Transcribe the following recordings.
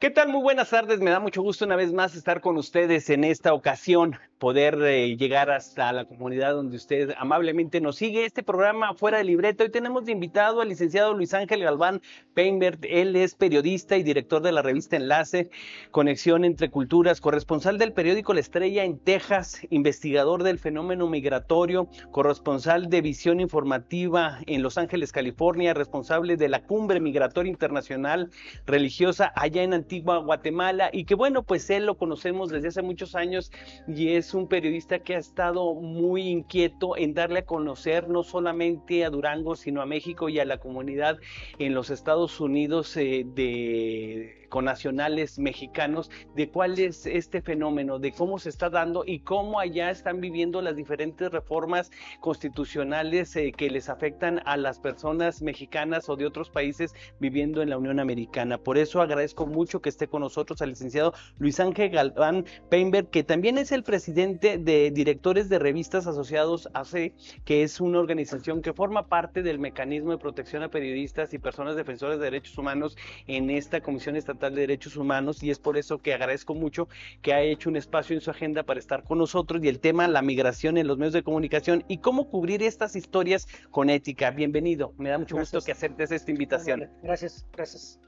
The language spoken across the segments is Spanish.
¿Qué tal? Muy buenas tardes. Me da mucho gusto una vez más estar con ustedes en esta ocasión, poder llegar hasta la comunidad donde usted amablemente nos sigue. Este programa Fuera de Libreto. Hoy tenemos de invitado al licenciado Luis Ángel Galván Peinbert. Él es periodista y director de la revista Enlace, Conexión entre Culturas, corresponsal del periódico La Estrella en Texas, investigador del fenómeno migratorio, corresponsal de Visión Informativa en Los Ángeles, California, responsable de la Cumbre Migratoria Internacional Religiosa allá en Antigua Guatemala, y que bueno, pues él lo conocemos desde hace muchos años y es un periodista que ha estado muy inquieto en darle a conocer no solamente a Durango, sino a México y a la comunidad en los Estados Unidos de connacionales mexicanos, de cuál es este fenómeno, de cómo se está dando y cómo allá están viviendo las diferentes reformas constitucionales que les afectan a las personas mexicanas o de otros países viviendo en la Unión Americana. Por eso agradezco mucho que esté con nosotros al licenciado Luis Ángel Galván Peinbert, que también es el presidente de Directores de Revistas Asociados AC, que es una organización que forma parte del mecanismo de protección a periodistas y personas defensoras de derechos humanos en esta Comisión Estatal de Derechos Humanos, y es por eso que agradezco mucho que ha hecho un espacio en su agenda para estar con nosotros, y el tema la migración en los medios de comunicación y cómo cubrir estas historias con ética. Bienvenido, me da mucho gusto que aceptes esta invitación. Gracias, gracias.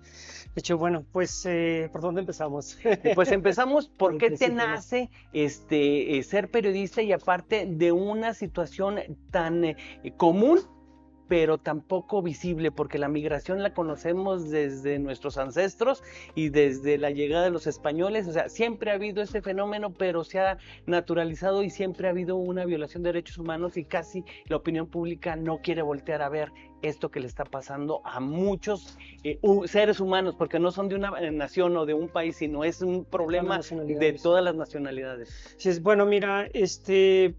De hecho, bueno, pues, ¿por dónde empezamos? Pues empezamos, ¿por qué te Sí, nace ser periodista y aparte de una situación tan común, pero tampoco visible? Porque la migración la conocemos desde nuestros ancestros y desde la llegada de los españoles. O sea, siempre ha habido este fenómeno, pero se ha naturalizado y siempre ha habido una violación de derechos humanos, y casi la opinión pública no quiere voltear a ver esto que le está pasando a muchos seres humanos, porque no son de una nación o de un país, sino es un problema de todas las nacionalidades. Sí, bueno, mira,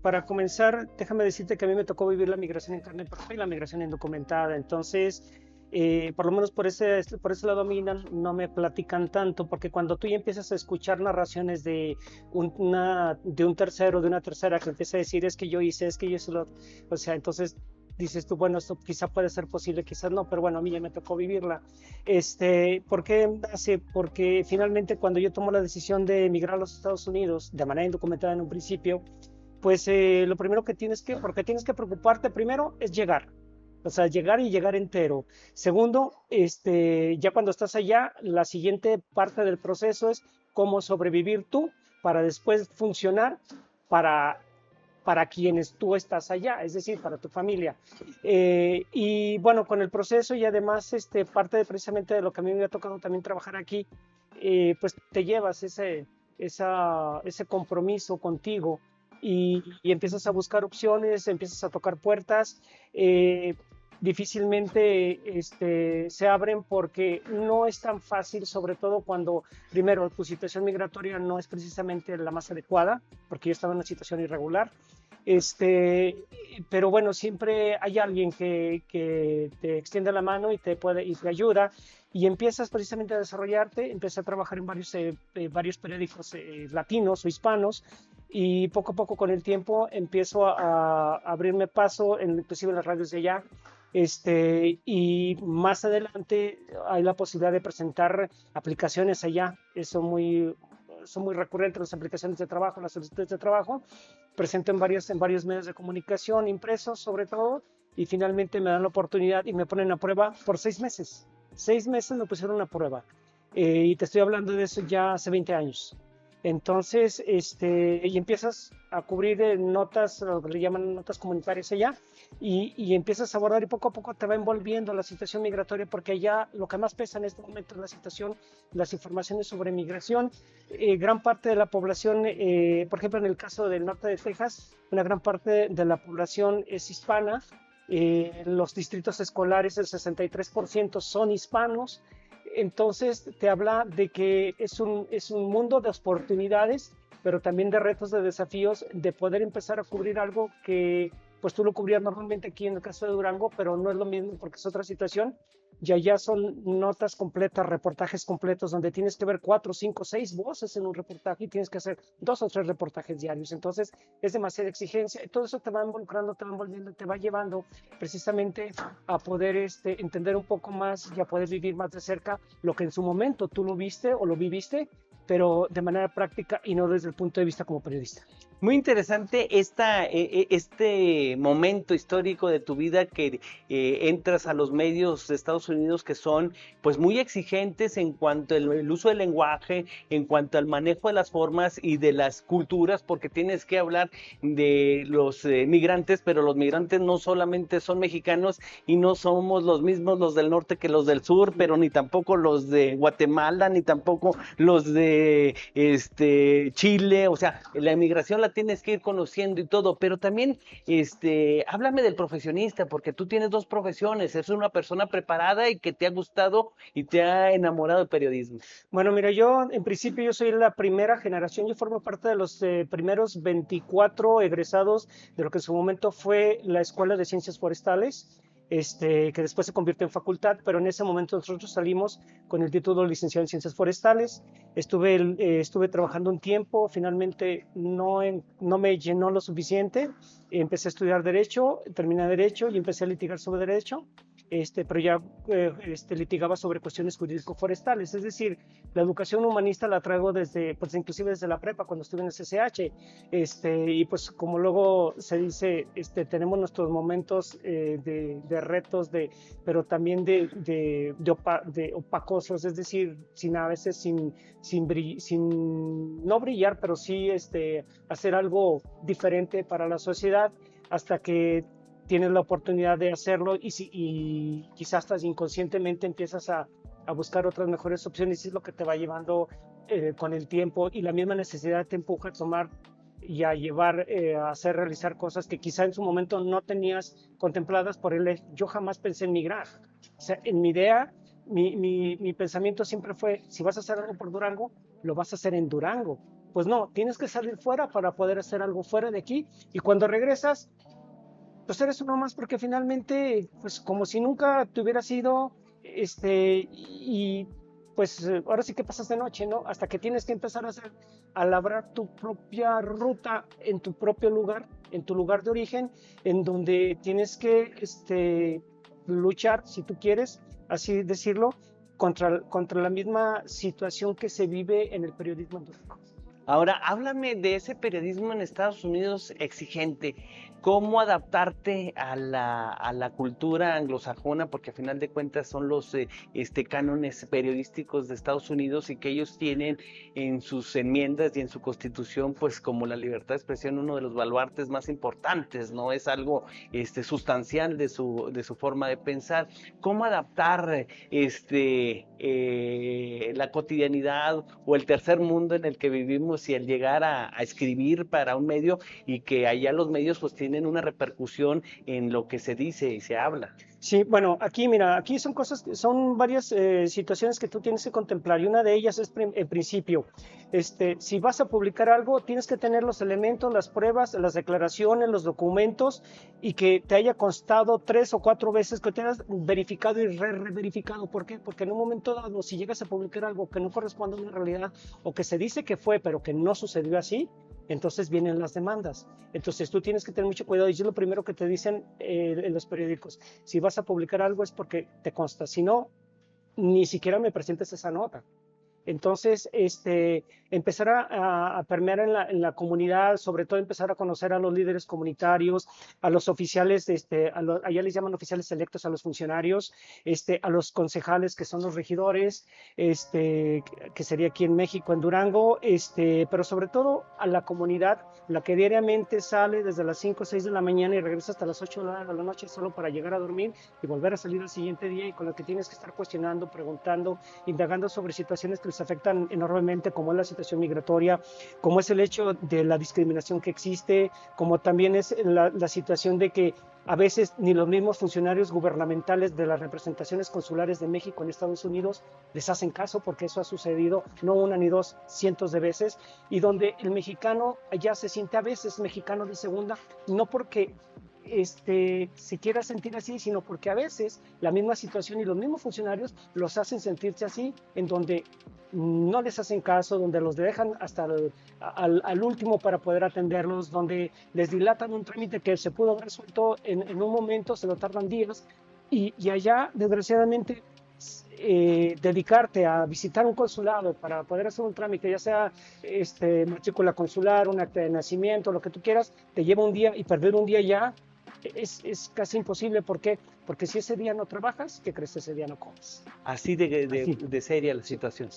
para comenzar, déjame decirte que a mí me tocó vivir la migración en carne propia y la migración indocumentada. Entonces, por lo menos por ese lado a mí no me platican tanto, porque cuando tú ya empiezas a escuchar narraciones de un tercero, de una tercera, que empieza a decir, es que yo hice, es que yo hice lo... O sea, entonces dices tú, bueno, esto quizá puede ser posible, quizás no, pero bueno, a mí ya me tocó vivirla. ¿Por qué nace? Porque finalmente cuando yo tomo la decisión de emigrar a los Estados Unidos de manera indocumentada en un principio, pues lo primero porque tienes que preocuparte primero es llegar. O sea, llegar y llegar entero. Segundo, ya cuando estás allá, la siguiente parte del proceso es cómo sobrevivir tú para después funcionar para quienes tú estás allá, es decir, para tu familia. Y bueno, con el proceso y además parte precisamente de lo que a mí me ha tocado también trabajar aquí, pues te llevas ese compromiso contigo y empiezas a buscar opciones, empiezas a tocar puertas. Difícilmente se abren porque no es tan fácil, sobre todo cuando, primero, tu situación migratoria no es precisamente la más adecuada, porque yo estaba en una situación irregular. Pero bueno, siempre hay alguien que te extiende la mano y te ayuda, y empiezas precisamente a desarrollarte. Empecé a trabajar en varios periódicos latinos o hispanos, y poco a poco con el tiempo empiezo a abrirme paso inclusive en las radios de allá. Y más adelante hay la posibilidad de presentar aplicaciones allá. Son muy recurrentes las aplicaciones de trabajo, las solicitudes de trabajo. Presento en varios medios de comunicación, impresos sobre todo, y finalmente me dan la oportunidad y me ponen a prueba por 6 meses. 6 meses me pusieron a prueba. Y te estoy hablando de eso ya hace 20 años. Entonces, y empiezas a cubrir notas, lo que le llaman notas comunitarias allá, y empiezas a abordar, y poco a poco te va envolviendo la situación migratoria, porque allá lo que más pesa en este momento es la situación, las informaciones sobre migración. Gran parte de la población, por ejemplo, en el caso del norte de Texas, una gran parte de la población es hispana. Los distritos escolares, el 63% son hispanos. Entonces te habla de que es un mundo de oportunidades, pero también de retos, de desafíos, de poder empezar a cubrir algo que pues tú lo cubrías normalmente aquí en el caso de Durango, pero no es lo mismo porque es otra situación. y allá son notas completas, reportajes completos, donde tienes que ver 4, 5, 6 voces en un reportaje y tienes que hacer 2 o 3 reportajes diarios. Entonces es demasiada exigencia y todo eso te va involucrando, te va envolviendo, te va llevando precisamente a poder entender un poco más y a poder vivir más de cerca lo que en su momento tú lo viste o lo viviste, pero de manera práctica y no desde el punto de vista como periodista. Muy interesante este momento histórico de tu vida que entras a los medios de Estados Unidos que son pues muy exigentes en cuanto al uso del lenguaje, en cuanto al manejo de las formas y de las culturas, porque tienes que hablar de los migrantes, pero los migrantes no solamente son mexicanos y no somos los mismos los del norte que los del sur, pero ni tampoco los de Guatemala, ni tampoco los de Chile, o sea, la inmigración la tienes que ir conociendo y todo, pero también, háblame del profesionista, porque tú tienes 2 profesiones, eres una persona preparada y que te ha gustado y te ha enamorado del periodismo. Bueno, mira, yo en principio yo soy la primera generación, yo formo parte de los primeros 24 egresados de lo que en su momento fue la Escuela de Ciencias Forestales, que después se convirtió en facultad, pero en ese momento nosotros salimos con el título de licenciado en Ciencias Forestales. Estuve trabajando un tiempo, finalmente no me llenó lo suficiente, empecé a estudiar Derecho, terminé Derecho y empecé a litigar sobre Derecho. Pero ya litigaba sobre cuestiones jurídico-forestales, es decir, la educación humanista la traigo desde, pues inclusive desde la prepa, cuando estuve en el CCH, y pues como luego se dice, tenemos nuestros momentos de retos, pero también de opacosos, es decir, a veces sin no brillar, pero sí hacer algo diferente para la sociedad, hasta que tienes la oportunidad de hacerlo y quizás hasta inconscientemente empiezas a buscar otras mejores opciones y es lo que te va llevando con el tiempo y la misma necesidad te empuja a tomar y a llevar a hacer realizar cosas que quizá en su momento no tenías contempladas por él. Yo jamás pensé en migrar. O sea, en mi idea, mi pensamiento siempre fue, si vas a hacer algo por Durango, lo vas a hacer en Durango. Pues no, tienes que salir fuera para poder hacer algo fuera de aquí y cuando regresas, pues eres uno más porque finalmente, pues como si nunca te hubieras ido, y pues ahora sí que pasas de noche, ¿no? Hasta que tienes que empezar a labrar tu propia ruta en tu propio lugar, en tu lugar de origen, en donde tienes que luchar, si tú quieres, así decirlo, contra la misma situación que se vive en el periodismo en México. Ahora, háblame de ese periodismo en Estados Unidos exigente. ¿Cómo adaptarte a la cultura anglosajona? Porque a final de cuentas son los cánones periodísticos de Estados Unidos y que ellos tienen en sus enmiendas y en su constitución, pues como la libertad de expresión, uno de los baluartes más importantes, ¿no? Es algo sustancial de su forma de pensar. ¿Cómo adaptar la cotidianidad o el tercer mundo en el que vivimos y al llegar a escribir para un medio y que allá los medios pues tienen una repercusión en lo que se dice y se habla? Sí, bueno, aquí mira, aquí son varias situaciones que tú tienes que contemplar y una de ellas es en principio, si vas a publicar algo, tienes que tener los elementos, las pruebas, las declaraciones, los documentos y que te haya constado 3 o 4 veces, que te hayas verificado y re-verificado. ¿Por qué? Porque en un momento dado, si llegas a publicar algo que no corresponde a una realidad o que se dice que fue, pero que no sucedió así, entonces vienen las demandas. Entonces tú tienes que tener mucho cuidado y es lo primero que te dicen en los periódicos. Si vas a publicar algo es porque te consta, si no, ni siquiera me presentes esa nota. Entonces, empezar a permear en la comunidad, sobre todo empezar a conocer a los líderes comunitarios, a los oficiales, allá les llaman oficiales electos a los funcionarios, a los concejales que son los regidores, que sería aquí en México, en Durango, pero sobre todo a la comunidad, la que diariamente sale desde las 5 o 6 de la mañana y regresa hasta las 8 de la noche solo para llegar a dormir y volver a salir al siguiente día y con la que tienes que estar cuestionando, preguntando, indagando sobre situaciones que les afectan enormemente, como es la situación migratoria, como es el hecho de la discriminación que existe, como también es la situación de que a veces ni los mismos funcionarios gubernamentales de las representaciones consulares de México en Estados Unidos les hacen caso, porque eso ha sucedido no una ni dos, cientos de veces, y donde el mexicano allá se siente a veces mexicano de segunda, no porque se quiera sentir así, sino porque a veces la misma situación y los mismos funcionarios los hacen sentirse así, en donde no les hacen caso, donde los dejan hasta al último para poder atenderlos, donde les dilatan un trámite que se pudo haber resuelto en un momento, se lo tardan días, y allá, desgraciadamente, dedicarte a visitar un consulado para poder hacer un trámite, ya sea matrícula consular, un acta de nacimiento, lo que tú quieras, te lleva un día, y perder un día ya es casi imposible. ¿Por qué? Porque si ese día no trabajas, ¿qué crees? Ese día no comes. Así de seria la situación.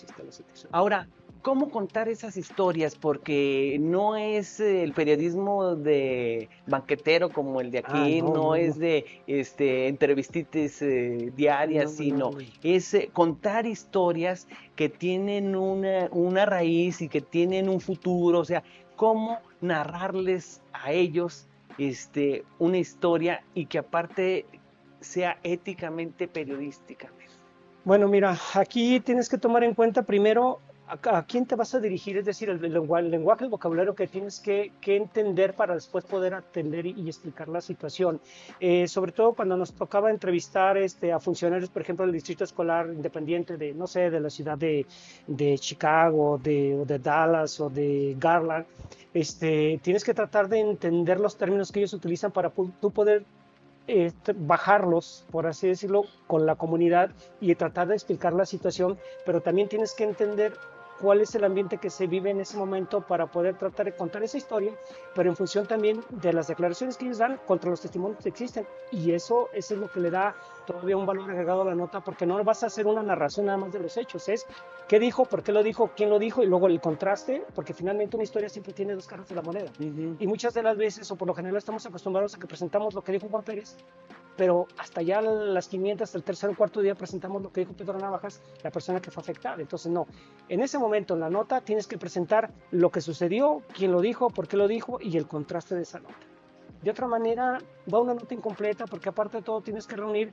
Ahora, ¿cómo contar esas historias? Porque no es el periodismo de banquetero como el de aquí, no es de entrevistitas diarias, sino es contar historias que tienen una raíz y que tienen un futuro. O sea, ¿cómo narrarles a ellos una historia y que aparte sea éticamente periodística? Bueno, mira, aquí tienes que tomar en cuenta primero a quién te vas a dirigir, es decir, el lenguaje, el vocabulario que tienes que entender para después poder atender y explicar la situación. Sobre todo cuando nos tocaba entrevistar a funcionarios, por ejemplo, del distrito escolar independiente de, no sé, de la ciudad de Chicago, o de Dallas o de Garland, tienes que tratar de entender los términos que ellos utilizan para tú poder bajarlos, por así decirlo, con la comunidad y tratar de explicar la situación, pero también tienes que entender cuál es el ambiente que se vive en ese momento para poder tratar de contar esa historia, pero en función también de las declaraciones que ellos dan contra los testimonios que existen. Y eso es lo que le da todavía un valor agregado a la nota, porque no vas a hacer una narración nada más de los hechos, es qué dijo, por qué lo dijo, quién lo dijo, y luego el contraste, porque finalmente una historia siempre tiene dos caras de la moneda. Y muchas de las veces, o por lo general, estamos acostumbrados a que presentamos lo que dijo Juan Pérez, pero hasta ya las 500, hasta el tercer o cuarto día presentamos lo que dijo Pedro Navajas, la persona que fue afectada. Entonces no, en ese momento en la nota tienes que presentar lo que sucedió, quién lo dijo, por qué lo dijo y el contraste de esa nota. De otra manera va una nota incompleta, porque aparte de todo tienes que reunir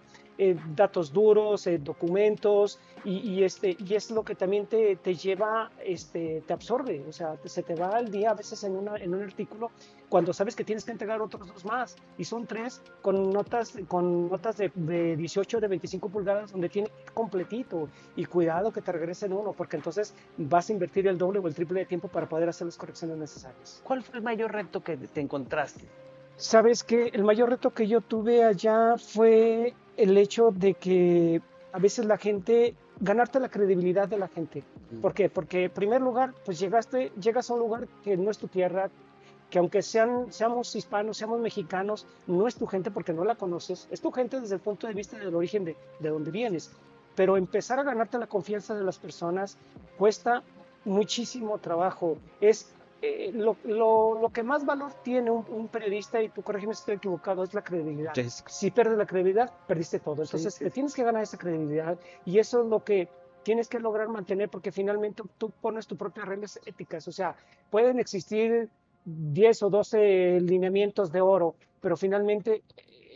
datos duros, documentos, y es lo que también te lleva, te absorbe, o sea, se te va el día a veces en un artículo, cuando sabes que tienes que entregar otros dos más, y son 3 con notas de 18, de 25 pulgadas, donde tiene completito, y cuidado que te regresen uno, porque entonces vas a invertir el doble o el triple de tiempo para poder hacer las correcciones necesarias. ¿Cuál fue el mayor reto que te encontraste? Sabes que el mayor reto que yo tuve allá fue el hecho de que a veces la gente, ganarte la credibilidad de la gente. ¿Por qué? Porque en primer lugar, pues llegas a un lugar que no es tu tierra, que aunque seamos hispanos, seamos mexicanos, no es tu gente porque no la conoces, es tu gente desde el punto de vista del origen de donde vienes. Pero empezar a ganarte la confianza de las personas cuesta muchísimo trabajo. Es lo que más valor tiene un periodista, y tú corrígeme si estoy equivocado, es la credibilidad. Sí. Si pierdes la credibilidad, perdiste todo. Entonces te tienes que ganar esa credibilidad, y eso es lo que tienes que lograr mantener, porque finalmente tú pones tus propias reglas éticas. O sea, pueden existir 10 o 12 lineamientos de oro, pero finalmente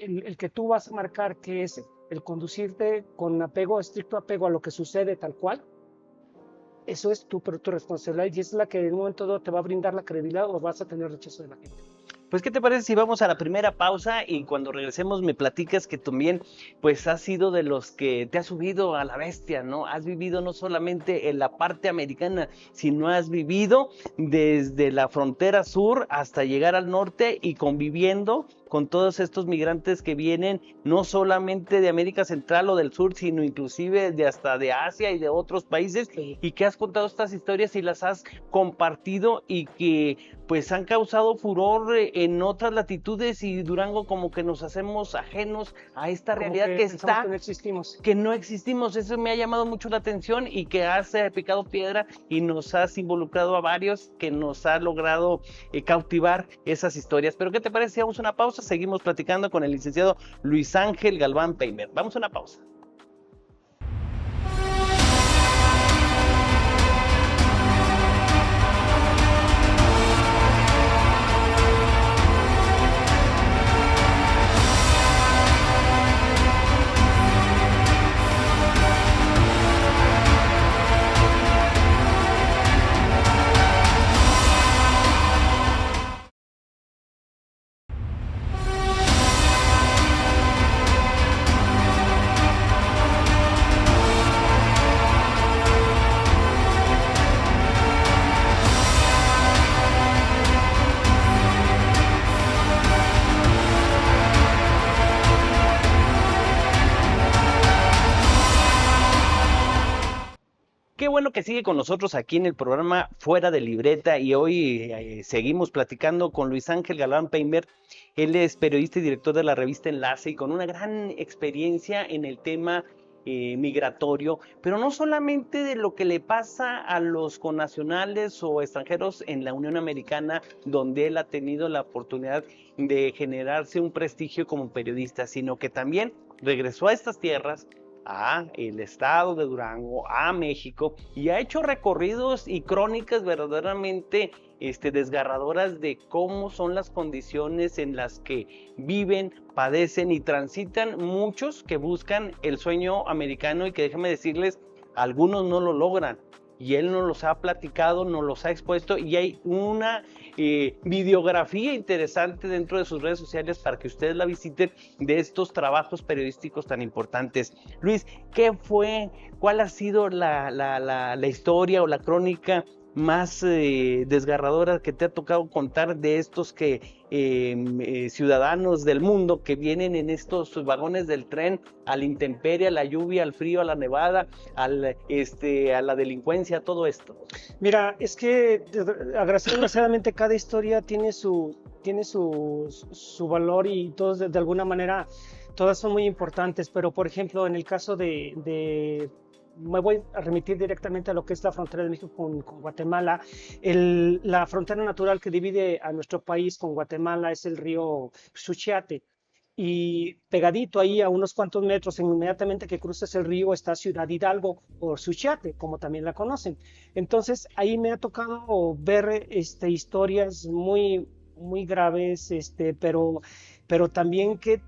el que tú vas a marcar, que es el conducirte con estricto apego a lo que sucede tal cual, eso es tu responsabilidad, y es la que en un momento dado te va a brindar la credibilidad, o vas a tener rechazo de la gente. Pues, ¿qué te parece si vamos a la primera pausa y cuando regresemos me platicas que también, pues, has sido de los que te has subido a la bestia, ¿no? Has vivido no solamente en la parte americana, sino has vivido desde la frontera sur hasta llegar al norte y conviviendo con todos estos migrantes que vienen no solamente de América Central o del Sur, sino inclusive hasta de Asia y de otros países, y que has contado estas historias y las has compartido y que pues han causado furor en otras latitudes, y Durango como que nos hacemos ajenos a esta realidad que está, que no existimos. Eso me ha llamado mucho la atención, y que has picado piedra y nos has involucrado a varios, que nos ha logrado cautivar esas historias. Pero ¿qué te parece si vamos a una pausa? Seguimos platicando con el licenciado Luis Ángel Galván Peimer. Vamos a una pausa. Qué bueno que sigue con nosotros aquí en el programa Fuera de Libreta y hoy seguimos platicando con Luis Ángel Galván Peimer. Él es periodista y director de la revista Enlace y con una gran experiencia en el tema migratorio, pero no solamente de lo que le pasa a los connacionales o extranjeros en la Unión Americana, donde él ha tenido la oportunidad de generarse un prestigio como periodista, sino que también regresó a estas tierras, a el estado de Durango, a México, y ha hecho recorridos y crónicas verdaderamente desgarradoras de cómo son las condiciones en las que viven, padecen y transitan muchos que buscan el sueño americano y que déjenme decirles, algunos no lo logran. Y él nos los ha platicado, nos los ha expuesto y hay una videografía interesante dentro de sus redes sociales para que ustedes la visiten de estos trabajos periodísticos tan importantes. Luis, ¿qué fue, cuál ha sido la historia o la crónica más desgarradora que te ha tocado contar de estos ciudadanos del mundo que vienen en estos vagones del tren a la intemperie, a la lluvia, al frío, a la nevada, a la delincuencia, todo esto? Mira, es que desgraciadamente cada historia tiene su valor y todos de alguna manera, todas son muy importantes, pero por ejemplo, en el caso me voy a remitir directamente a lo que es la frontera de México con Guatemala. La frontera natural que divide a nuestro país con Guatemala es el río Suchiate. Y pegadito ahí a unos cuantos metros, inmediatamente que cruces el río, está Ciudad Hidalgo o Suchiate, como también la conocen. Entonces ahí me ha tocado ver historias muy graves, pero también que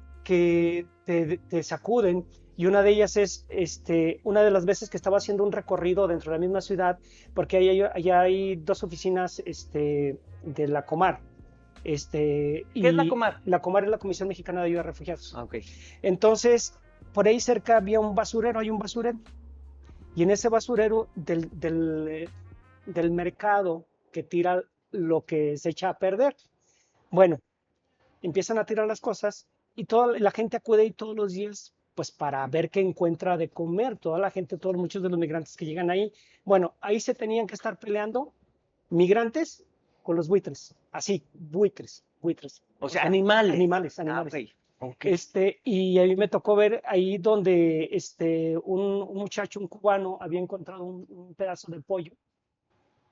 te sacuden. Y una de ellas es una de las veces que estaba haciendo un recorrido dentro de la misma ciudad, porque allá hay dos oficinas de la Comar. ¿Qué es la Comar? La Comar es la Comisión Mexicana de Ayuda a Refugiados. Okay. Entonces, por ahí cerca había un basurero, hay un basurero. Y en ese basurero del mercado que tira lo que se echa a perder. Bueno, empiezan a tirar las cosas y toda la gente acude ahí todos los días pues para ver qué encuentra de comer. Toda la gente, muchos de los migrantes que llegan ahí. Bueno, ahí se tenían que estar peleando migrantes con los buitres, así, buitres. O sea, animales. Animales. Okay. Y a mí me tocó ver ahí donde un muchacho, un cubano, había encontrado un pedazo de pollo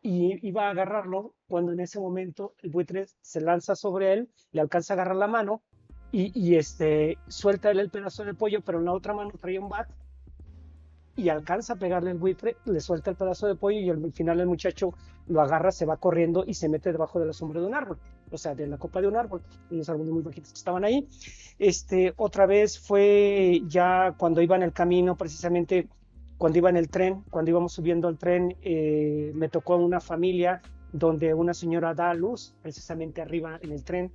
y iba a agarrarlo cuando en ese momento el buitre se lanza sobre él, le alcanza a agarrar la mano y suelta él el pedazo de pollo, pero en la otra mano traía un bat y alcanza a pegarle el buitre, le suelta el pedazo de pollo y al final el muchacho lo agarra, se va corriendo y se mete debajo de la sombra de un árbol, o sea, de la copa de un árbol, unos árboles muy bajitos que estaban ahí. Otra vez fue ya cuando iba en el camino, precisamente cuando iba en el tren, cuando íbamos subiendo al tren, me tocó una familia donde una señora da a luz, precisamente arriba en el tren.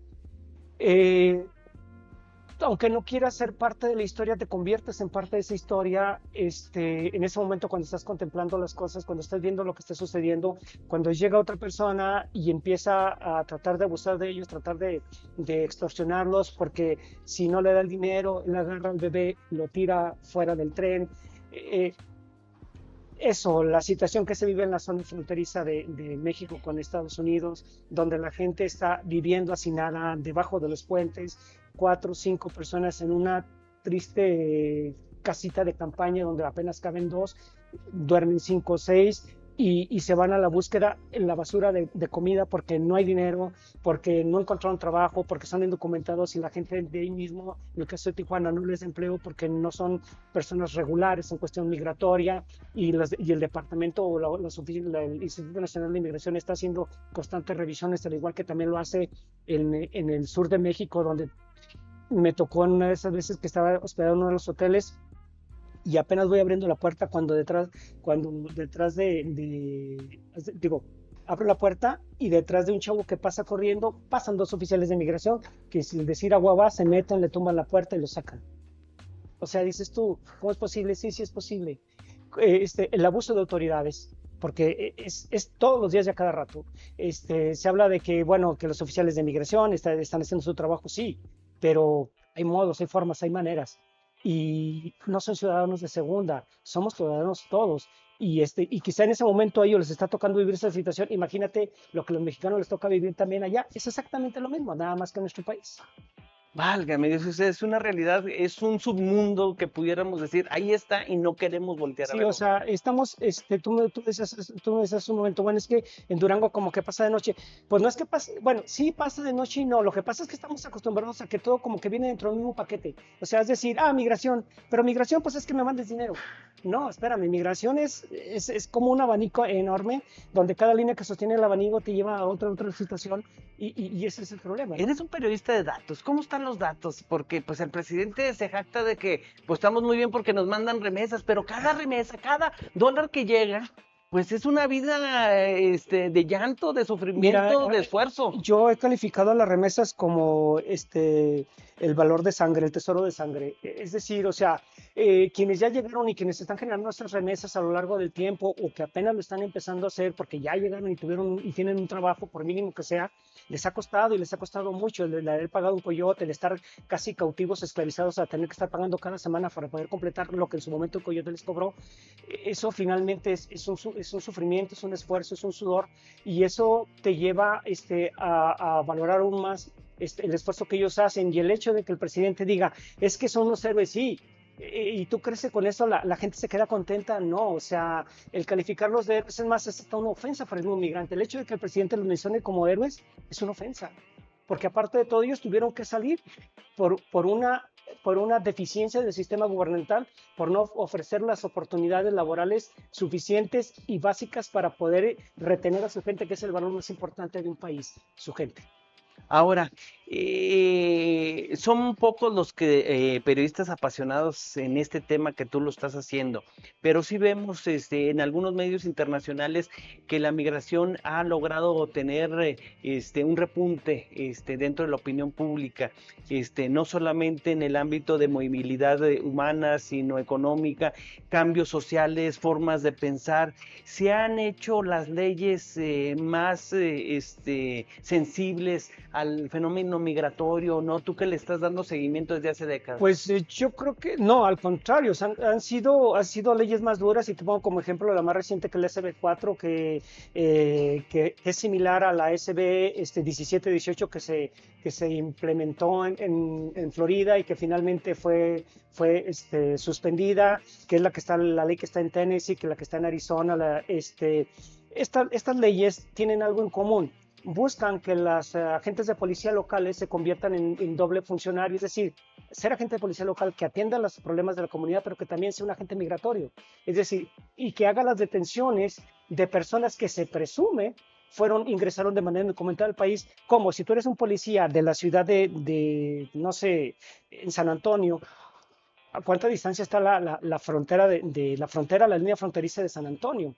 Aunque no quieras ser parte de la historia, te conviertes en parte de esa historia en ese momento cuando estás contemplando las cosas, cuando estás viendo lo que está sucediendo, cuando llega otra persona y empieza a tratar de abusar de ellos, tratar de extorsionarlos, porque si no le da el dinero, él agarra al bebé, lo tira fuera del tren. Eso, la situación que se vive en la zona fronteriza de México con Estados Unidos, donde la gente está viviendo hacinada debajo de los puentes, 4 o 5 personas en una triste casita de campaña donde apenas caben 2, duermen 5 o 6 y se van a la búsqueda en la basura de comida porque no hay dinero, porque no encontraron trabajo, porque son indocumentados y la gente de ahí mismo, en el caso de Tijuana, no les da empleo porque no son personas regulares en cuestión migratoria y el departamento o el Instituto Nacional de Inmigración está haciendo constantes revisiones, al igual que también lo hace en el sur de México, donde me tocó en una de esas veces que estaba hospedado en uno de los hoteles y apenas voy abriendo la puerta cuando detrás abro la puerta y detrás de un chavo que pasa corriendo, pasan 2 oficiales de migración que sin decir agua va, se meten, le tumban la puerta y lo sacan. O sea, dices tú, ¿cómo es posible? Sí es posible. El abuso de autoridades, porque es todos los días y a cada rato. Se habla de que, bueno, que los oficiales de migración están haciendo su trabajo, sí, pero hay modos, hay formas, hay maneras. Y no son ciudadanos de segunda, somos ciudadanos todos. y quizá en ese momento a ellos les está tocando vivir esa situación. Imagínate lo que a los mexicanos les toca vivir también allá. Es exactamente lo mismo, nada más que en nuestro país. Válgame Dios, o sea, es una realidad, es un submundo que pudiéramos decir, ahí está y no queremos voltear a Sí, o verlo. sea, estamos, tú me decías un momento, bueno, es que en Durango como que pasa de noche. Pues no es que pase, bueno, sí pasa de noche y no. Lo que pasa es que estamos acostumbrados a que todo como que viene dentro del mismo paquete. O sea, es decir, migración, pero migración pues es que me mandes dinero. No, espérame, migración es como un abanico enorme donde cada línea que sostiene el abanico te lleva a otra situación y ese es el problema, ¿no? Eres un periodista de datos, ¿cómo están los datos? Porque pues el presidente se jacta de que pues estamos muy bien porque nos mandan remesas, pero cada remesa, cada dólar que llega, pues es una vida de llanto, de Mira, sufrimiento, de esfuerzo. yo he calificado a las remesas como el valor de sangre, el tesoro de sangre. Es decir, o sea, quienes ya llegaron y quienes están generando estas remesas a lo largo del tiempo o que apenas lo están empezando a hacer porque ya llegaron y tuvieron y tienen un trabajo, por mínimo que sea, les ha costado y les ha costado mucho el haber pagado un coyote, el estar casi cautivos, esclavizados a tener que estar pagando cada semana para poder completar lo que en su momento el coyote les cobró. Eso finalmente es un sufrimiento, es un esfuerzo, es un sudor y eso te lleva a valorar aún más el esfuerzo que ellos hacen y el hecho de que el presidente diga, es que son los héroes, sí, y tú crees que con eso la gente se queda contenta, no, o sea, el calificarlos de héroes es más, es hasta una ofensa para el mismo migrante. El hecho de que el presidente los mencione como héroes es una ofensa, porque aparte de todo ellos tuvieron que salir por, por una por una deficiencia del sistema gubernamental, por no ofrecer las oportunidades laborales suficientes y básicas para poder retener a su gente, que es el valor más importante de un país, su gente. Ahora, son pocos los que periodistas apasionados en este tema que tú lo estás haciendo, pero sí vemos en algunos medios internacionales que la migración ha logrado tener un repunte dentro de la opinión pública, no solamente en el ámbito de movilidad humana, sino económica, cambios sociales, formas de pensar. Se han hecho las leyes más sensibles al fenómeno migratorio, ¿no? Tú que le estás dando seguimiento desde hace décadas. Pues yo creo que no, al contrario, han sido leyes más duras y te pongo como ejemplo la más reciente que es la SB4, que es similar a la SB 1718 que se implementó en Florida y que finalmente fue suspendida, que es la ley que está en Tennessee, que es la que está en Arizona. Estas leyes tienen algo en común. Buscan que las agentes de policía locales se conviertan en doble funcionario, es decir, ser agente de policía local que atienda los problemas de la comunidad, pero que también sea un agente migratorio, es decir, y que haga las detenciones de personas que se presume ingresaron de manera indocumentada al país, como si tú eres un policía de la ciudad no sé, en San Antonio. ¿A cuánta distancia está la frontera la línea fronteriza de San Antonio?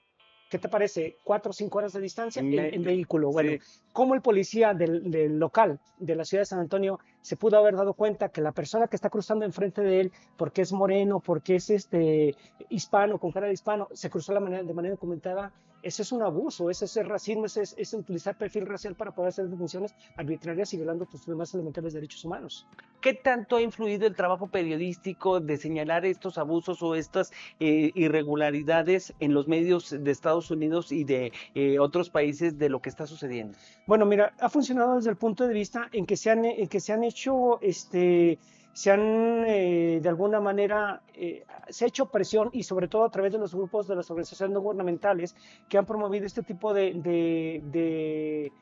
¿Qué te parece? 4 o 5 horas de distancia en vehículo. Bueno, Sí. ¿cómo el policía del local de la ciudad de San Antonio se pudo haber dado cuenta que la persona que está cruzando enfrente de él, porque es moreno, porque es hispano, con cara de hispano, se cruzó de manera documentada? Ese es un abuso, ese es el racismo, ese es utilizar perfil racial para poder hacer detenciones arbitrarias y violando tus más elementales derechos humanos. ¿Qué tanto ha influido el trabajo periodístico de señalar estos abusos o estas irregularidades en los medios de Estados Unidos y de otros países de lo que está sucediendo? Bueno, mira, ha funcionado desde el punto de vista en que se han hecho, se han de alguna manera, se ha hecho presión y sobre todo a través de los grupos de las organizaciones no gubernamentales que han promovido este tipo de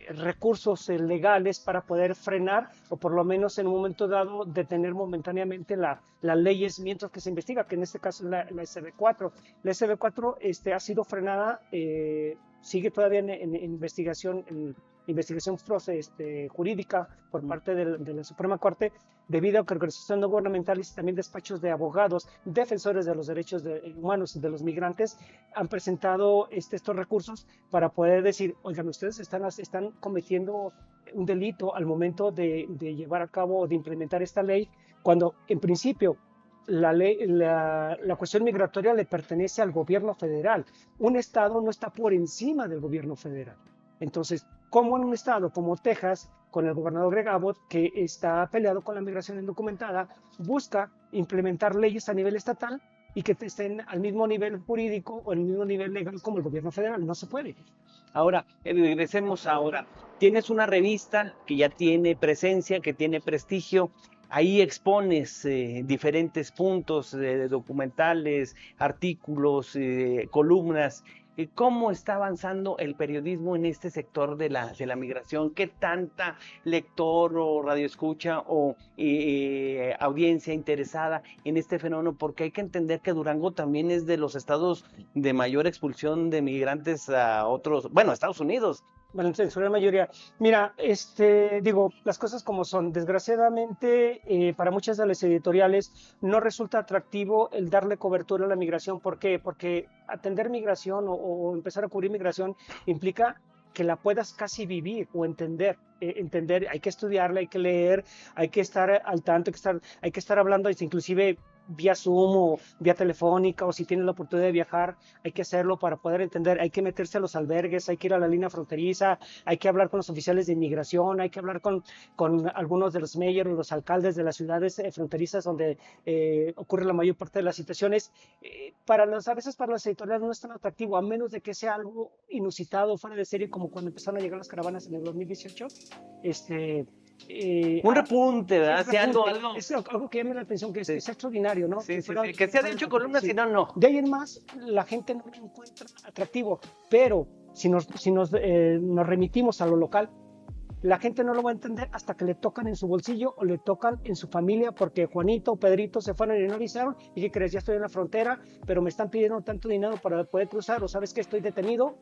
recursos legales para poder frenar o por lo menos en un momento dado detener momentáneamente las leyes mientras que se investiga, que en este caso es la SB4. La SB4 ha sido frenada, sigue todavía en investigación, investigación jurídica por parte de la Suprema Corte, debido a que organizaciones no gubernamentales y también despachos de abogados, defensores de los derechos humanos de los migrantes, han presentado estos recursos para poder decir, oigan, ustedes están cometiendo un delito al momento de llevar a cabo o de implementar esta ley, cuando en principio la cuestión migratoria le pertenece al gobierno federal. Un estado no está por encima del gobierno federal. Entonces, como en un estado como Texas, con el gobernador Greg Abbott, que está peleado con la migración indocumentada, busca implementar leyes a nivel estatal y que estén al mismo nivel jurídico o al mismo nivel legal como el gobierno federal. No se puede. Ahora, regresemos ahora. Tienes una revista que ya tiene presencia, que tiene prestigio. Ahí expones diferentes puntos documentales, artículos, columnas. ¿Cómo está avanzando el periodismo en este sector de la migración? ¿Qué tanta lector o radioescucha o audiencia interesada en este fenómeno? Porque hay que entender que Durango también es de los estados de mayor expulsión de migrantes a otros, bueno, a Estados Unidos. Bueno, en su gran mayoría. Mira, digo, las cosas como son. Desgraciadamente, para muchas de las editoriales no resulta atractivo el darle cobertura a la migración. ¿Por qué? Porque atender migración o empezar a cubrir migración implica que la puedas casi vivir o entender. Entender, hay que estudiarla, hay que leer, hay que estar al tanto, hay que estar hablando, inclusive vía Zoom o vía telefónica, o si tienes la oportunidad de viajar, hay que hacerlo para poder entender. Hay que meterse a los albergues, hay que ir a la línea fronteriza, hay que hablar con los oficiales de inmigración, hay que hablar con algunos de los mayors, los alcaldes de las ciudades fronterizas donde ocurre la mayor parte de las situaciones. A veces para las editoriales no es tan atractivo, a menos de que sea algo inusitado, fuera de serie, como cuando empezaron a llegar las caravanas en el 2018. Un repunte, ¿verdad? Sí, algo. Es algo que llama la atención, que es, Sí. es extraordinario, ¿no? Sí, que sea de hecho columnas, sí. si no, no. De ahí en más, la gente no lo encuentra atractivo, pero si nos remitimos a lo local, la gente no lo va a entender hasta que le tocan en su bolsillo o le tocan en su familia, porque Juanito o Pedrito se fueron y no avisaron. ¿Y qué crees? Ya estoy en la frontera, pero me están pidiendo tanto dinero para poder cruzar, o sabes que estoy detenido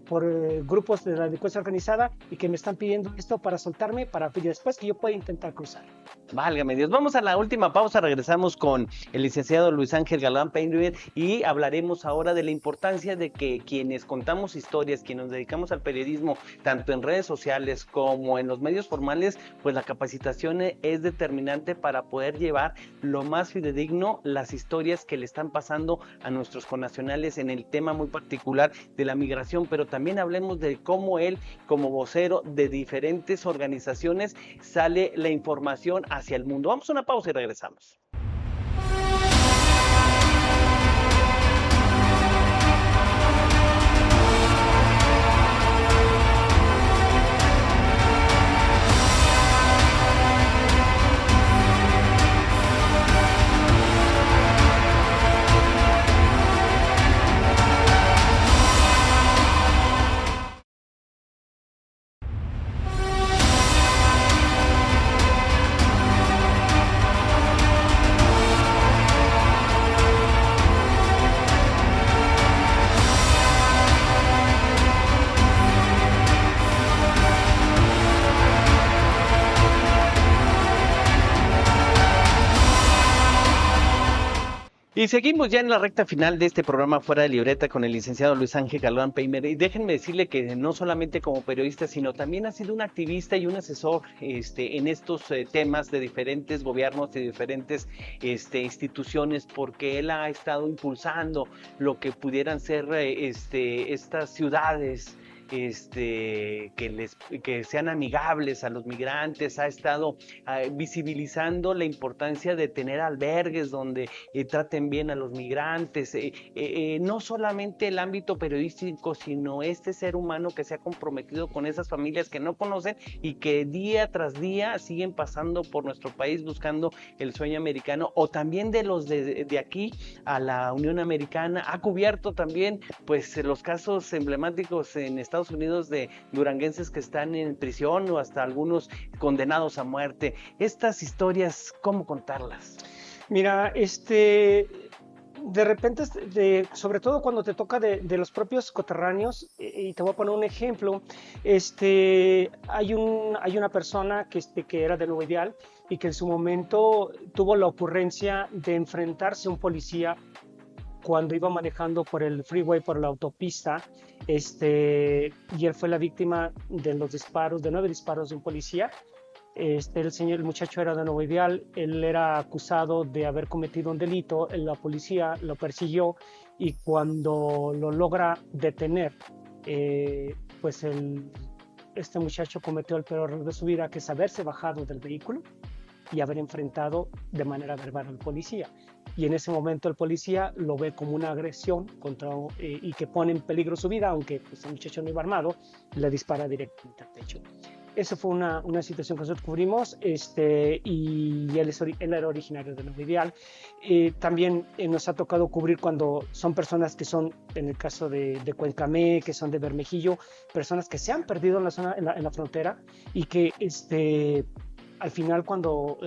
por grupos de la delincuencia organizada y que me están pidiendo esto para soltarme, para después que yo pueda intentar cruzar. Válgame Dios. Vamos a la última pausa. Regresamos con el licenciado Luis Ángel Galván Peíndover y hablaremos ahora de la importancia de que quienes contamos historias, quienes nos dedicamos al periodismo, tanto en redes sociales como en los medios formales, pues la capacitación es determinante para poder llevar lo más fidedigno las historias que le están pasando a nuestros connacionales en el tema muy particular de la migración, pero también hablemos de cómo él, como vocero de diferentes organizaciones, sale la información hacia el mundo. Vamos a una pausa y regresamos. Y seguimos ya en la recta final de este programa Fuera de Libreta con el licenciado Luis Ángel Galván Peíndover. Y déjenme decirle que no solamente como periodista, sino también ha sido un activista y un asesor en estos temas de diferentes gobiernos y diferentes instituciones, porque él ha estado impulsando lo que pudieran ser estas ciudades que sean amigables a los migrantes, ha estado visibilizando la importancia de tener albergues donde traten bien a los migrantes, no solamente el ámbito periodístico, sino este ser humano que se ha comprometido con esas familias que no conocen y que día tras día siguen pasando por nuestro país buscando el sueño americano, o también de los de aquí a la Unión Americana. Ha cubierto también pues los casos emblemáticos en Estados Unidos de duranguenses que están en prisión o hasta algunos condenados a muerte. Estas historias, ¿cómo contarlas? Mira, de repente, sobre todo cuando te toca de los propios coterráneos, y te voy a poner un ejemplo, hay una persona que era de Nuevo Ideal y que en su momento tuvo la ocurrencia de enfrentarse a un policía cuando iba manejando por el freeway, por la autopista, y él fue la víctima de los disparos, de 9 disparos de un policía. El muchacho era de Nuevo Ideal, él era acusado de haber cometido un delito, la policía lo persiguió y cuando lo logra detener, pues este muchacho cometió el peor error de su vida, que es haberse bajado del vehículo y haber enfrentado de manera verbal al policía. Y en ese momento el policía lo ve como una agresión y que pone en peligro su vida, aunque pues, el muchacho no iba armado, le dispara directamente al pecho. Esa fue una situación que nosotros cubrimos, y él era originario de Nuevo Ideal. También nos ha tocado cubrir cuando son personas que son, en el caso de Cuencamé, que son de Bermejillo, personas que se han perdido en la zona, en la frontera, y que al final cuando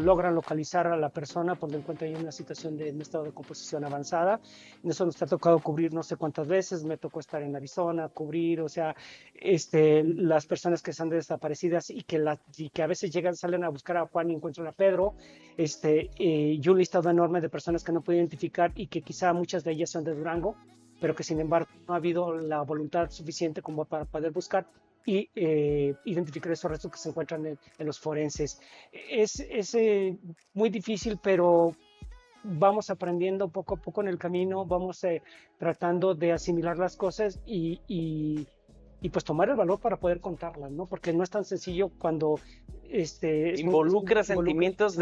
logran localizar a la persona, pues lo encuentran en una situación de un estado de composición avanzada. Eso nos ha tocado cubrir no sé cuántas veces, me tocó estar en Arizona, cubrir, o sea, las personas que están desaparecidas y que a veces salen a buscar a Juan y encuentran a Pedro, y un listado enorme de personas que no puedo identificar y que quizá muchas de ellas son de Durango, pero que sin embargo no ha habido la voluntad suficiente como para poder buscar y identificar esos restos que se encuentran en los forenses. Es muy difícil, pero vamos aprendiendo poco a poco en el camino, vamos tratando de asimilar las cosas y pues tomar el valor para poder contarlas, ¿no? Porque no es tan sencillo cuando involucra sentimientos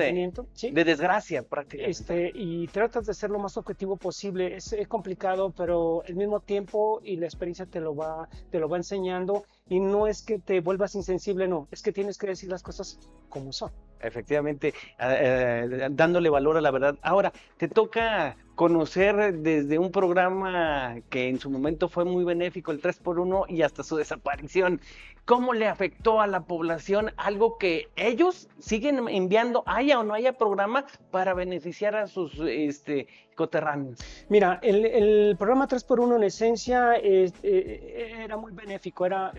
¿sí? de desgracia prácticamente. Y tratas de ser lo más objetivo posible. Es complicado, pero al mismo tiempo y la experiencia te lo va enseñando, y no es que te vuelvas insensible, no, es que tienes que decir las cosas como son. Efectivamente, dándole valor a la verdad. Ahora, te toca conocer desde un programa que en su momento fue muy benéfico, el 3x1, y hasta su desaparición. ¿Cómo le afectó a la población algo que ellos siguen enviando, haya o no haya programa, para beneficiar a sus coterráneos? Mira, el programa 3x1 en esencia era muy benéfico, era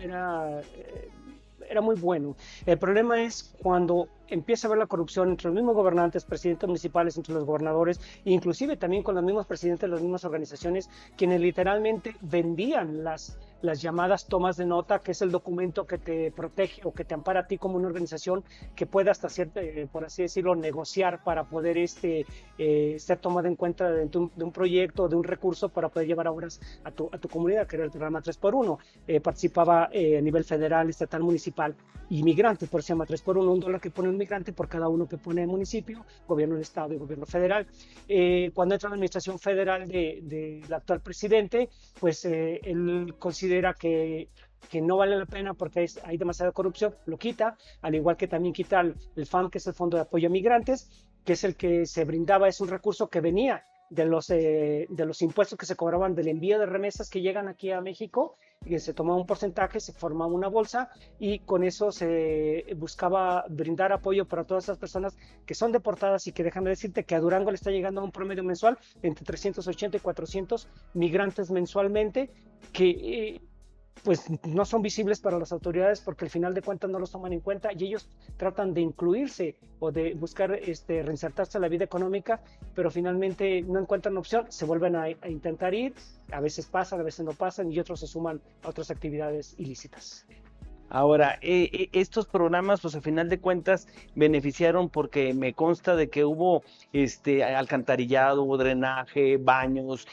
muy bueno. El problema es cuando empieza a haber la corrupción entre los mismos gobernantes, presidentes municipales, entre los gobernadores, e inclusive también con los mismos presidentes de las mismas organizaciones, quienes literalmente vendían las llamadas tomas de nota, que es el documento que te protege o que te ampara a ti como una organización que pueda hasta cierto, por así decirlo, negociar para poder ser tomada en cuenta de un proyecto, de un recurso para poder llevar obras a tu comunidad, que era el programa 3x1. Participaba a nivel federal, estatal, municipal y migrantes, por eso se llama 3x1, $1 que pone un migrante por cada uno que pone el municipio, gobierno del estado y gobierno federal. Cuando entra la administración federal del actual presidente, pues él considera que no vale la pena porque hay demasiada corrupción, lo quita, al igual que también quita el FAM, que es el Fondo de Apoyo a Migrantes, que es el que se brindaba, es un recurso que venía de los impuestos que se cobraban del envío de remesas que llegan aquí a México, y se tomaba un porcentaje, se formaba una bolsa, y con eso se buscaba brindar apoyo para todas esas personas que son deportadas, y que déjame decirte que a Durango le está llegando a un promedio mensual entre 380 y 400 migrantes mensualmente, que pues no son visibles para las autoridades porque al final de cuentas no los toman en cuenta, y ellos tratan de incluirse o de buscar reinsertarse a la vida económica, pero finalmente no encuentran opción, se vuelven a intentar ir, a veces pasan, a veces no pasan, y otros se suman a otras actividades ilícitas. Ahora, estos programas, pues a final de cuentas, beneficiaron porque me consta de que hubo alcantarillado, hubo drenaje, baños,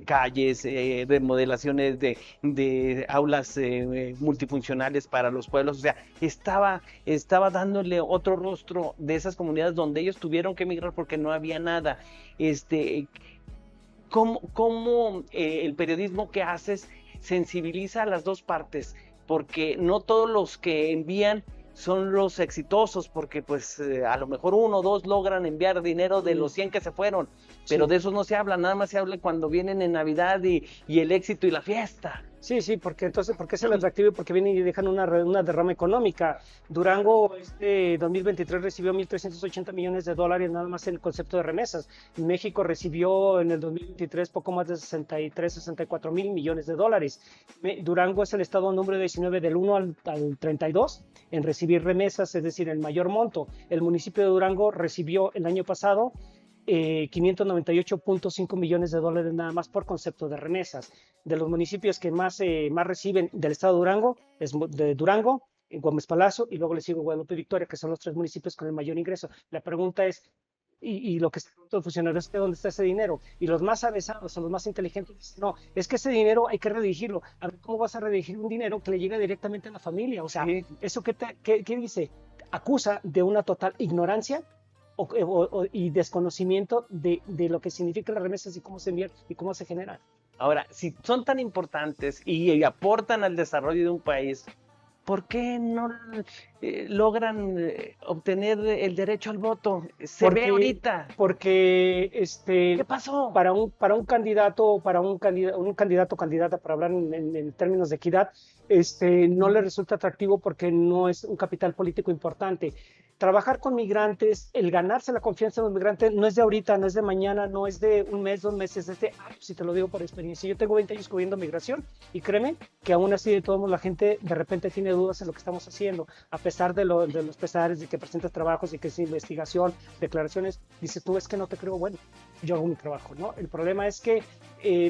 calles, remodelaciones de aulas multifuncionales para los pueblos. O sea, estaba dándole otro rostro de esas comunidades donde ellos tuvieron que emigrar porque no había nada. ¿Cómo el periodismo que haces sensibiliza a las dos partes? Porque no todos los que envían son los exitosos, porque pues a lo mejor 1 o 2 logran enviar dinero de los 100 que se fueron, pero de esos no se habla, nada más se habla cuando vienen en Navidad y el éxito y la fiesta. Sí, porque es el atractivo, porque vienen y dejan una derrama económica. Durango 2023 recibió $1,380 millones nada más en el concepto de remesas. México recibió en el 2023 poco más de 64 mil millones de dólares. Durango es el estado número 19 del 1 al 32 en recibir remesas, es decir, el mayor monto. El municipio de Durango recibió el año pasado $598.5 millones nada más por concepto de remesas. De los municipios que más reciben del estado de Durango, es de Durango, Gómez Palacio, y luego le sigo Guadalupe y Victoria, que son los 3 municipios con el mayor ingreso. La pregunta es, y lo que está todo funcionario es dónde está ese dinero, y los más avesados son los más inteligentes. No, es que ese dinero hay que redirigirlo. A ver, ¿cómo vas a redirigir un dinero que le llega directamente a la familia? O sea, ¿eso qué dice? acusa de una total ignorancia y desconocimiento de lo que significan las remesas y cómo se envían y cómo se generan. Ahora, si son tan importantes y aportan al desarrollo de un país, ¿por qué no logran obtener el derecho al voto? Se ve ahorita. Porque ¿Qué pasó? para un candidato, candidata, para hablar en términos de equidad, no le resulta atractivo porque no es un capital político importante. Trabajar con migrantes, el ganarse la confianza de los migrantes, no es de ahorita, no es de mañana, no es de un mes, 2 meses, es de años, si te lo digo por experiencia. Yo tengo 20 años cubriendo migración y créeme que aún así de todos modos la gente de repente tiene dudas en lo que estamos haciendo, a pesar de los pesares de que presentas trabajos y que es investigación, declaraciones, dices tú, es que no te creo, bueno, yo hago mi trabajo, ¿no? El problema es que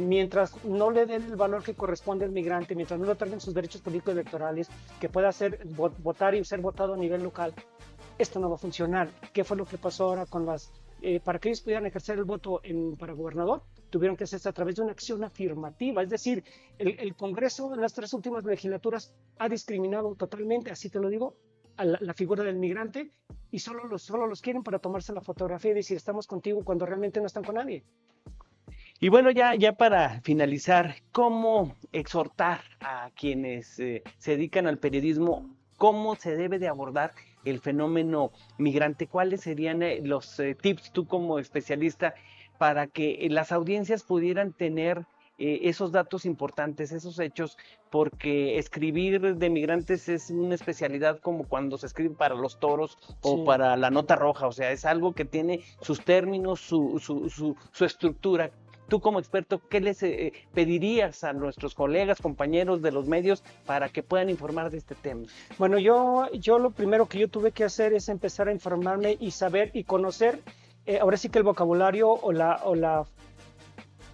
mientras no le den el valor que corresponde al migrante, mientras no le otorguen sus derechos políticos electorales, que pueda votar y ser votado a nivel local, esto no va a funcionar. ¿Qué fue lo que pasó ahora con para que ellos pudieran ejercer el voto para gobernador? Tuvieron que hacerse a través de una acción afirmativa, es decir, el Congreso en las 3 últimas legislaturas ha discriminado totalmente, así te lo digo, a la figura del migrante y solo los quieren para tomarse la fotografía y decir estamos contigo cuando realmente no están con nadie. Y bueno, ya para finalizar, ¿cómo exhortar a quienes se dedican al periodismo? ¿Cómo se debe de abordar el fenómeno migrante? ¿Cuáles serían los tips tú como especialista para que las audiencias pudieran tener esos datos importantes, esos hechos? Porque escribir de migrantes es una especialidad como cuando se escribe para los toros o para la nota roja, o sea, es algo que tiene sus términos, su estructura. Tú como experto, ¿qué les pedirías a nuestros colegas, compañeros de los medios para que puedan informar de este tema? Bueno, yo lo primero que yo tuve que hacer es empezar a informarme y saber y conocer, ahora sí que el vocabulario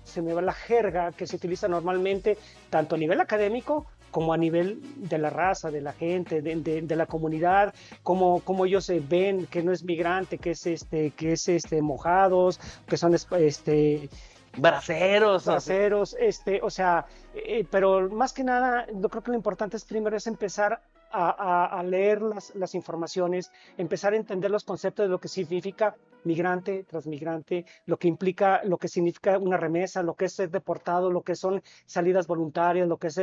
se me va la jerga que se utiliza normalmente, tanto a nivel académico como a nivel de la raza, de la gente, de la comunidad, como ellos se ven, que no es migrante, que es mojados, que son braceros, o sea, pero más que nada, yo creo que lo importante es primero es empezar a leer las informaciones, empezar a entender los conceptos de lo que significa migrante, transmigrante, lo que implica, lo que significa una remesa, lo que es ser deportado, lo que son salidas voluntarias, lo que es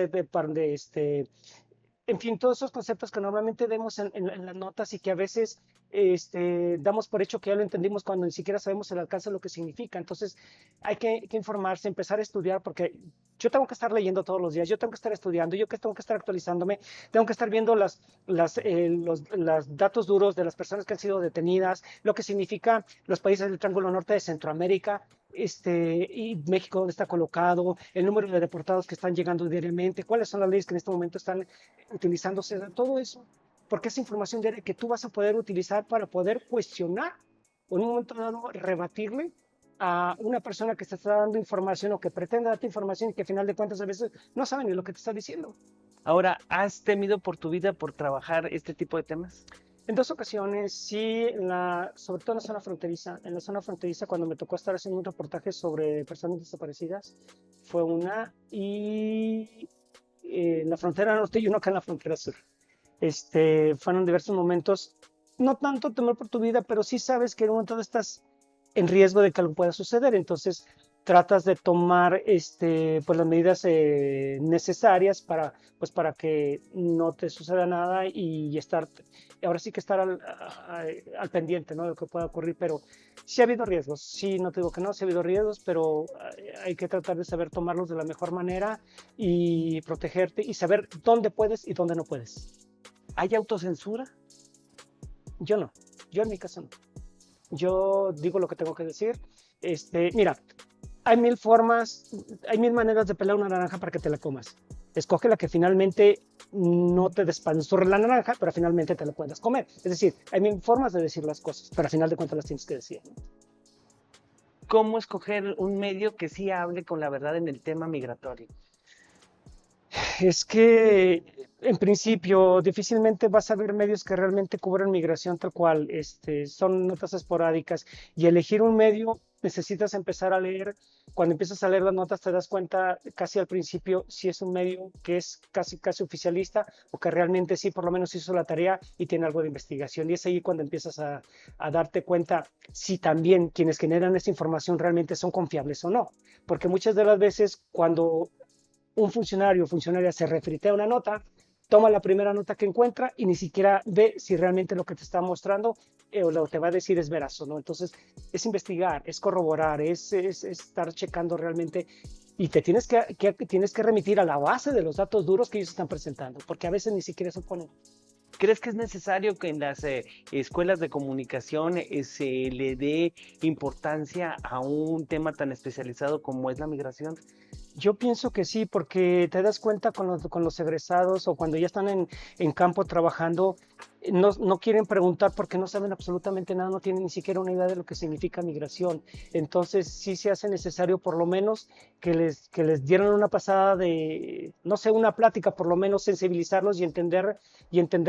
en fin, todos esos conceptos que normalmente vemos en las notas y que a veces damos por hecho que ya lo entendimos cuando ni siquiera sabemos el alcance de lo que significa. Entonces, hay que informarse, empezar a estudiar, porque yo tengo que estar leyendo todos los días, yo tengo que estar estudiando, yo tengo que estar actualizándome, tengo que estar viendo los datos duros de las personas que han sido detenidas, lo que significa los países del Triángulo Norte de Centroamérica, y México dónde está colocado, el número de deportados que están llegando diariamente, cuáles son las leyes que en este momento están utilizándose, todo eso, porque es información diaria que tú vas a poder utilizar para poder cuestionar o en un momento dado rebatirle a una persona que te está dando información o que pretende darte información y que al final de cuentas a veces no saben ni lo que te está diciendo. Ahora, ¿has temido por tu vida por trabajar este tipo de temas? En 2 ocasiones, sí, sobre todo en la zona fronteriza cuando me tocó estar haciendo un reportaje sobre personas desaparecidas, fue una, y en la frontera norte y uno acá en la frontera sur. Fueron diversos momentos, no tanto temor por tu vida, pero sí sabes que en un momento estás en riesgo de que algo pueda suceder, entonces tratas de tomar pues las medidas necesarias para que no te suceda nada y ahora sí que estar al pendiente, ¿no?, de lo que pueda ocurrir, pero sí ha habido riesgos, sí, no te digo que no, sí ha habido riesgos, pero hay que tratar de saber tomarlos de la mejor manera y protegerte y saber dónde puedes y dónde no puedes. ¿Hay autocensura? Yo no, yo en mi caso no. Yo digo lo que tengo que decir. Mira, hay 1000 formas, hay 1000 maneras de pelar una naranja para que te la comas. Escoge la que finalmente no te despanzurre la naranja, pero finalmente te la puedas comer. Es decir, hay 1000 formas de decir las cosas, pero al final de cuentas las tienes que decir. ¿Cómo escoger un medio que sí hable con la verdad en el tema migratorio? Es que En principio, difícilmente vas a ver medios que realmente cubran migración tal cual. Son notas esporádicas y elegir un medio necesitas empezar a leer. Cuando empiezas a leer las notas te das cuenta casi al principio si es un medio que es casi oficialista o que realmente sí por lo menos hizo la tarea y tiene algo de investigación. Y es ahí cuando empiezas a darte cuenta si también quienes generan esa información realmente son confiables o no. Porque muchas de las veces cuando un funcionario o funcionaria se refritea una nota, toma la primera nota que encuentra y ni siquiera ve si realmente lo que te está mostrando o lo que te va a decir es veraz o no. Entonces, es investigar, es corroborar, es estar checando realmente y te tienes que remitir a la base de los datos duros que ellos están presentando, porque a veces ni siquiera se ponen. ¿Crees que es necesario que en las escuelas de comunicación se le dé importancia a un tema tan especializado como es la migración? Yo pienso que sí, porque te das cuenta con los egresados o cuando ya están en campo trabajando, no quieren preguntar porque no saben absolutamente nada, no tienen ni siquiera una idea de lo que significa migración. Entonces sí se hace necesario por lo menos que les dieran una pasada de, no sé, una plática, por lo menos sensibilizarlos y entender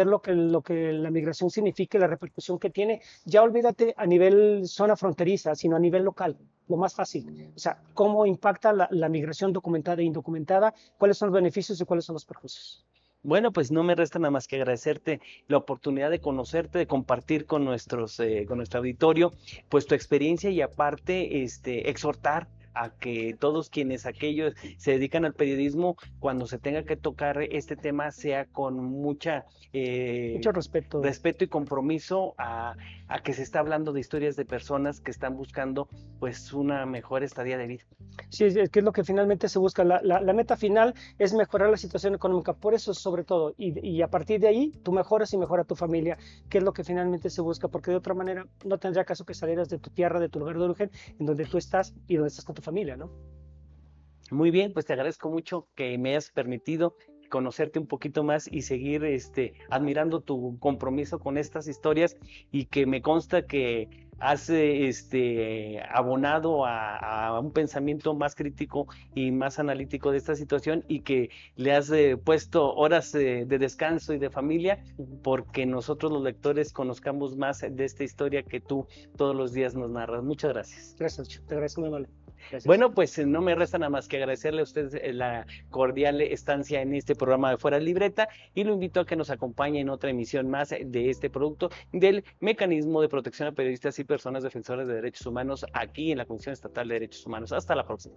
lo que la migración significa y la repercusión que tiene. Ya olvídate a nivel zona fronteriza, sino a nivel local, lo más fácil. O sea, cómo impacta la migración documentada e indocumentada, cuáles son los beneficios y cuáles son los perjuicios. Bueno, pues no me resta nada más que agradecerte la oportunidad de conocerte, de compartir con con nuestro auditorio, pues tu experiencia y aparte, exhortar a que todos quienes aquellos se dedican al periodismo, cuando se tenga que tocar este tema, sea con Mucho respeto. respeto y compromiso a que se está hablando de historias de personas que están buscando, pues, una mejor estadía de vida. Sí, es que es lo que finalmente se busca. La meta final es mejorar la situación económica, por eso sobre todo. Y a partir de ahí, tú mejoras y mejora tu familia, que es lo que finalmente se busca, porque de otra manera no tendría caso que salieras de tu tierra, de tu lugar de origen, en donde tú estás y donde estás con tu familia, ¿no? Muy bien, pues te agradezco mucho que me hayas permitido conocerte un poquito más y seguir admirando tu compromiso con estas historias y que me consta que has abonado a un pensamiento más crítico y más analítico de esta situación y que le has puesto horas de descanso y de familia porque nosotros los lectores conozcamos más de esta historia que tú todos los días nos narras. Muchas gracias. Gracias, Nacho. Te agradezco muy mal. Gracias. Bueno, pues no me resta nada más que agradecerle a usted la cordial estancia en este programa de Fuera de Libreta y lo invito a que nos acompañe en otra emisión más de este producto del Mecanismo de Protección a Periodistas y Personas Defensoras de Derechos Humanos aquí en la Comisión Estatal de Derechos Humanos. Hasta la próxima.